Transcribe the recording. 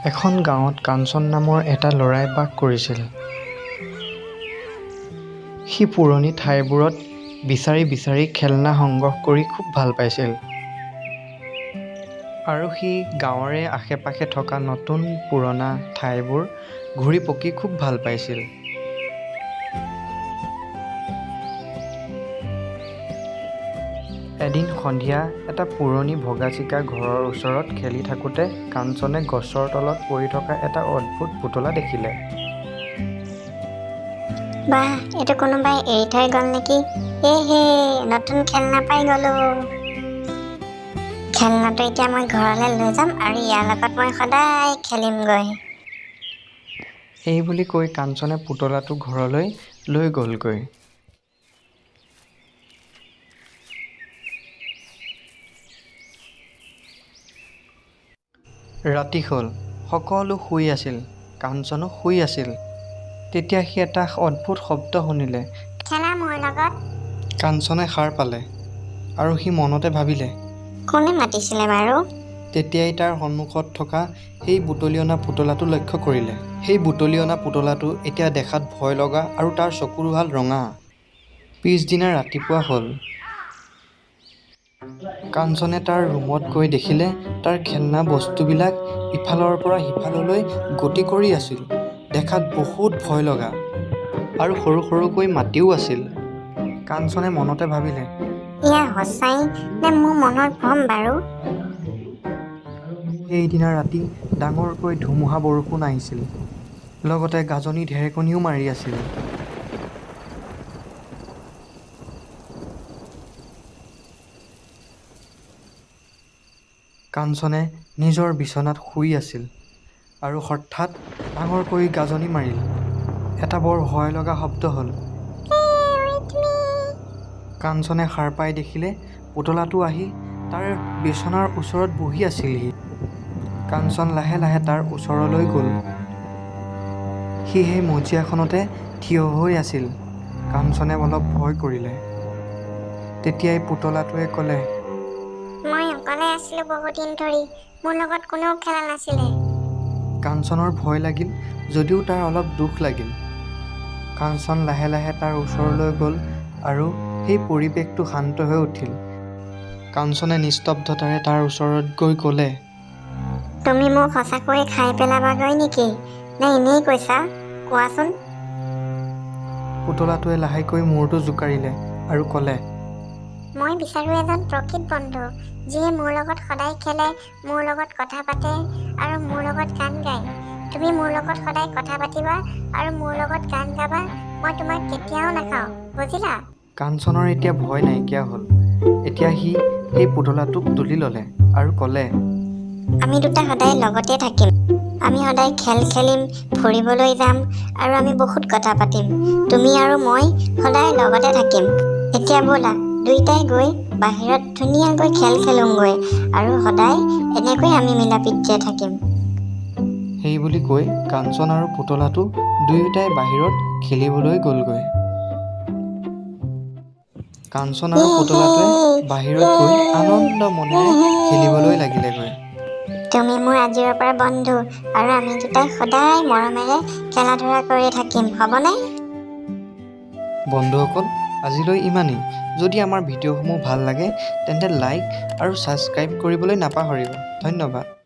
এখন গাঁৱত কাঞ্চন নামৰ এটা ল'ৰাই বাস কৰিছিল। সি পুৰণি ঠাইবোৰত বিচাৰি বিচাৰি খেলনা সংগ্ৰহ কৰি খুব ভাল পাইছিল। আৰু সি গাঁৱৰে আশে-পাশে থকা নতুন পুৰণা ঠাইবোৰ ঘূৰি পকি খুব ভাল পাইছিল। এদিন সন্ধিয়া এটা পুৰণি ভগা-চিগা ঘৰৰ ওচৰত খেলি থাকোঁতে কাঞ্চনে গছৰ তলত পৰি থকা এটা অদ্ভুত পুতলা দেখিলে। বাহ, এইটো কোনোবাই এৰি থৈ গ'ল নেকি? হে, নতুন খেলনা পাই গ'লো। খেলনাটো এতিয়া মই ঘৰলৈ লৈ যাম আৰু ইয়াৰ লগত মই সদায় খেলিমগৈ। এই বুলি কৈ কাঞ্চনে পুতলাটো ঘৰলৈ লৈ গ'লগৈ। ৰাতি হ'ল, সকলো শুই আছিল, কাঞ্চনো শুই আছিল। তেতিয়া সি এটা অদ্ভুত শব্দ শুনিলে। খেলা মোৰ লগত। কাঞ্চনে সাৰ পালে আৰু সি মনতে ভাবিলে, কোনে মাতিছিলে বাৰু? তেতিয়াই তাৰ সন্মুখত থকা সেই বুটলি অনা পুতলাটো লক্ষ্য কৰিলে। সেই বুটলি অনা পুতলাটো এতিয়া দেখাত ভয় লগা আৰু তাৰ চকু দুহাল ৰঙা। পিছদিনা ৰাতিপুৱা হ'ল। কাঞ্চনে তাৰ ৰুমত গৈ দেখিলে তাৰ খেলনা বস্তুবিলাক ইফালৰ পৰা সিফাললৈ গতি কৰি আছিল। দেখাত বহুত ভয় লগা আৰু সৰু সৰুকৈ মাতিও আছিল। কাঞ্চনে মনতে ভাবিলে, এয়া সঁচাই নে মোৰ মনৰ ভ্ৰম বাৰু? সেইদিনা ৰাতি ডাঙৰকৈ ধুমুহা বৰষুণ আহিছিল। লগতে গাজনি ঢেৰেকনিও মাৰি আছিল। কাঞ্চনে নিজৰ বিচনাত শুই আছিল আৰু হঠাৎ ডাঙৰকৈ গাজনি মাৰিল। এটা বৰ ভয় লগা শব্দ হ'ল। কাঞ্চনে সাৰ পাই দেখিলে পুতলাটো আহি তাৰ বিচনাৰ ওচৰত বহি আছিলহি। কাঞ্চন লাহে লাহে তাৰ ওচৰলৈ গ'ল। সি সেই মজিয়াখনতে থিয় হৈ আছিল। কাঞ্চনে অলপ ভয় কৰিলে। তেতিয়াই পুতলাটোৱে ক'লে, মই অকলে আছিলোঁ বহুত দিন ধৰি, মোৰ লগত কোনেও খেলা নাছিলে। কাঞ্চনৰ ভয় লাগিল যদিও তাৰ অলপ দুখ লাগিল। কাঞ্চন লাহে লাহে তাৰ ওচৰলৈ গ'ল আৰু সেই পৰিৱেশটো শান্ত হৈ উঠিল। কাঞ্চনে নিস্তব্ধতাৰে তাৰ ওচৰত গৈ ক'লে, তুমি মোক সঁচাকৈ খাই পেলাবাগৈ নেকি? নে এনেই কৈছা? কোৱাচোন। পুতলাটোৱে লাহেকৈ মূৰটো জোকাৰিলে আৰু ক'লে, মই বিচাৰোঁ এজন প্ৰকৃত বন্ধু, যিয়ে মোৰ লগত সদায় খেলে, মোৰ লগত কথা পাতে আৰু মোৰ লগত গান গায়। তুমি মোৰ লগত সদায় কথা পাতিবা আৰু মোৰ লগত গান গাবা। মই তোমাক কেতিয়াও নাখাওঁ, বুজিলা? কাঞ্চনৰ এতিয়া ভয় নাইকিয়া হ'ল। এতিয়া সি সেই পুতলাটোক তুলি ল'লে আৰু ক'লে, আমি দুটা সদায় লগতে থাকিম। আমি সদায় খেল খেলিম, ফুৰিবলৈ যাম আৰু আমি বহুত কথা পাতিম। তুমি আৰু মই সদায় লগতে থাকিম। এতিয়া ব'লা, দুইটাই গৈ বাহিৰত ধুনীয়াকৈ খেল খেলোঁগৈ আৰু সদায় এনেকৈ আমি মিলা-প্ৰীতিৰে থাকিম। সেই বুলি কৈ কাঞ্চন আৰু পুতলাটো দুয়োটাই বাহিৰত খেলিবলৈ গ'লগৈ। কাঞ্চন আৰু পুতলাটোৱে বাহিৰত গৈ আনন্দ মনেৰে খেলিবলৈ লাগিলেগৈ। তুমি মোৰ আজিৰ পৰা বন্ধু আৰু আমি দুটাই সদায় মৰমেৰে খেলা-ধূলা কৰি থাকিম, হ'বনে? বন্ধুসকল, আজিলৈ ইমানেই। যদি আমাৰ ভিডিঅ'সমূহ ভাল লাগে তেন্তে লাইক আৰু ছাবস্ক্ৰাইব কৰিবলৈ নাপাহৰিব। ধন্যবাদ।